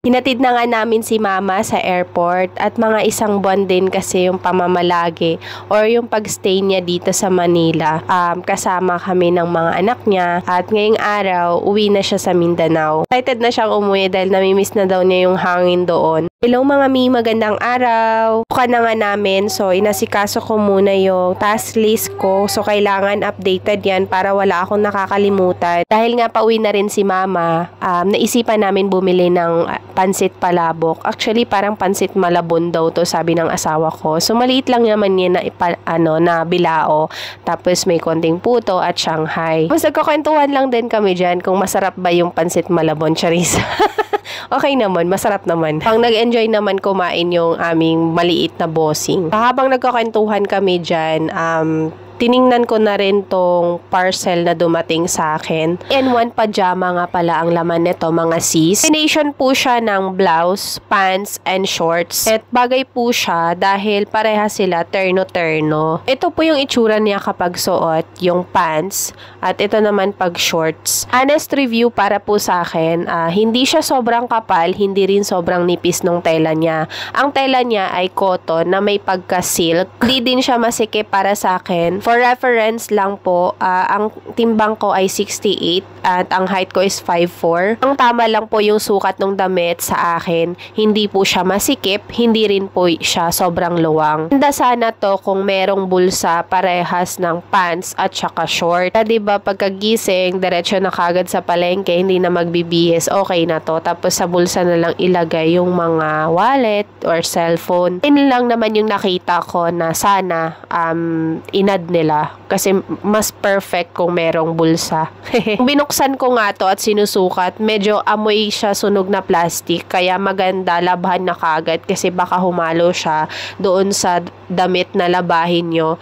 Hinatid na nga namin si mama sa airport at mga isang buwan din kasi yung pamamalagi or yung pagstay niya dito sa Manila. Kasama kami ng mga anak niya at ngayong araw, uwi na siya sa Mindanao. Excited na siyang umuwi dahil namimiss na daw niya yung hangin doon. Hello mga mi, magandang araw. Buka na nga namin, so inasikaso ko muna yung task list ko. So kailangan updated yan para wala akong nakakalimutan. Dahil nga pauwi na rin si mama, naisipan namin bumili ng pansit palabok. Actually, parang pansit malabon daw to, sabi ng asawa ko. So, maliit lang naman yan na bilao. Tapos, may konting puto at Shanghai. Tapos, nagkakwentuhan lang din kami dyan kung masarap ba yung pansit malabon, Charissa. Okay naman, masarap naman. Pang nag-enjoy naman kumain yung aming maliit na bossing. Habang nagkakwentuhan kami dyan, tiningnan ko na rin tong parcel na dumating sa akin. And one pajama nga pala ang laman nito, mga sis. Combination po siya ng blouse, pants, and shorts. At bagay po siya dahil pareha sila terno-terno. Ito po yung itsura niya kapag suot, yung pants. At ito naman pag shorts. Honest review para po sa akin, hindi siya sobrang kapal, hindi rin sobrang nipis ng tela niya. Ang tela niya ay cotton na may pagka-silk. Hindi din siya masikip para sa akin. For reference lang po, ang timbang ko ay 68 at ang height ko is 5'4". Ang tama lang po yung sukat ng damit sa akin. Hindi po siya masikip, hindi rin po siya sobrang luwang. Ganda sana to kung merong bulsa parehas ng pants at saka short. Diba pagkagising, diretso na kagad sa palengke, hindi na magbibihis, okay na to. Tapos sa bulsa na lang ilagay yung mga wallet or cellphone. Yun lang naman yung nakita ko na sana inad nila kasi mas perfect kung merong bulsa. Binuksan ko nga to at sinusukat, medyo amoy siya sunog na plastic, kaya maganda labhan na kagad kasi baka humalo siya doon sa damit na labahin nyo,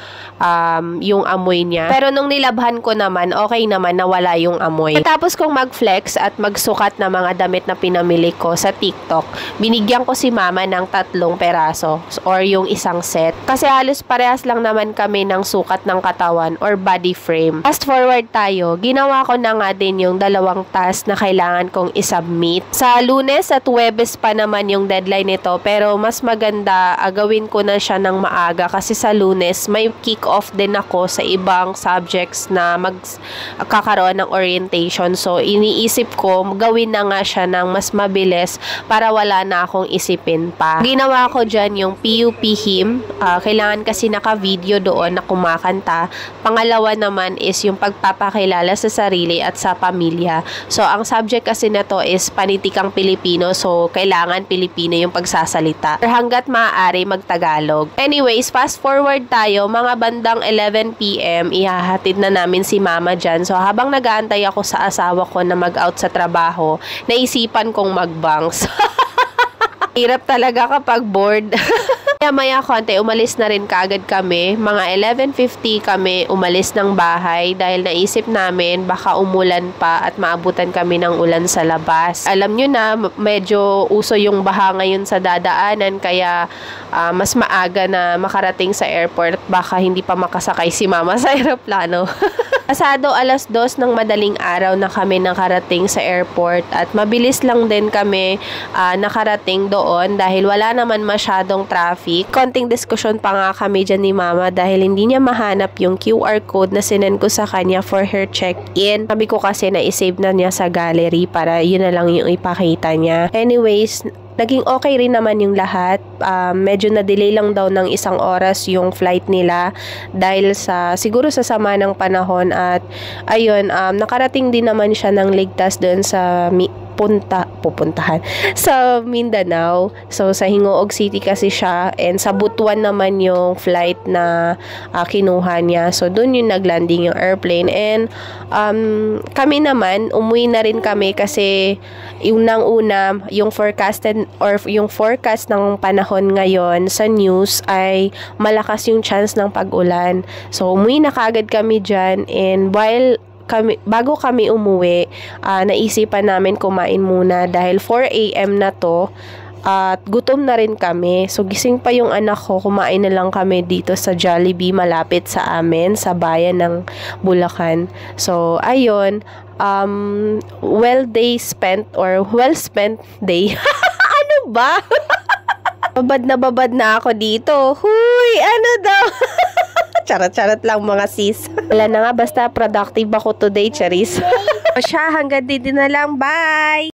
yung amoy niya. Pero nung nilabhan ko naman, okay naman, nawala yung amoy. Tapos kong mag-flex at magsukat na mga damit na pinamili ko sa TikTok, binigyan ko si mama ng 3 peraso or yung isang set. Kasi halos parehas lang naman kami ng sukat ng katawan or body frame. Fast forward tayo, ginawa ko na nga din yung 2 task na kailangan kong isubmit. Sa Lunes at Huwebes pa naman yung deadline nito, pero mas maganda gawin ko na siya ng maaga kasi sa Lunes may kick-off din ako sa ibang subjects na magkakaroon ng orientation. So, iniisip ko, gawin na nga siya ng mas mabilis para wala na akong isipin pa. Ginawa ko dyan yung PUP hymn. Kailangan kasi naka-video doon na kumakanta. Pangalawa naman is yung pagpapakilala sa sarili at sa pamilya. So, ang subject kasi na to is panitikang Pilipino. So, kailangan Pilipino yung pagsasalita. Or hanggat maaari magtagalog. Anyways, fast forward tayo. Mga bandang 11 PM, ihahatid na namin si mama dyan. So, habang nag-aantay ako sa asawa ko na mag-out sa trabaho, naisipan kong mag-bangs. Hirap talaga kapag bored. Maya konti, umalis na rin kaagad kami. Mga 11:50 kami umalis ng bahay dahil naisip namin baka umulan pa at maabutan kami ng ulan sa labas. Alam nyo na, medyo uso yung baha ngayon sa dadaanan kaya mas maaga na makarating sa airport. Baka hindi pa makasakay si mama sa aeroplano. Pasado 2:00 ng madaling araw na kami nakarating sa airport at mabilis lang din kami nakarating doon dahil wala naman masyadong traffic. Konting diskusyon pa nga kami dyan ni mama dahil hindi niya mahanap yung QR code na sinend ko sa kanya for her check-in. Sabi ko kasi na isave na niya sa gallery para yun na lang yung ipakita niya. Anyways, naging okay rin naman yung lahat. Medyo na-delay lang daw ng 1 oras yung flight nila dahil siguro sa sama ng panahon at ayun, nakarating din naman siya ng ligtas doon sa pupuntahan sa Mindanao. So, sa Hingoog City kasi siya and sa Butuan naman yung flight na kinuha niya. So, doon yung naglanding yung airplane and kami naman, umuwi na rin kami kasi yung una, yung forecast ng panahon ngayon sa news ay malakas yung chance ng pag-ulan. So, umuwi na kagad kami dyan and bago kami umuwi, naisipan namin kumain muna dahil 4 AM na to at gutom na rin kami. So, gising pa yung anak ko, kumain na lang kami dito sa Jollibee malapit sa amin, sa bayan ng Bulacan. So, ayun, well spent day. ba? Babad na ako dito. Huy, ano daw? Charot-charot lang mga sis. Wala na nga, basta productive ako today, Charis. O siya, hanggang dito na lang. Bye!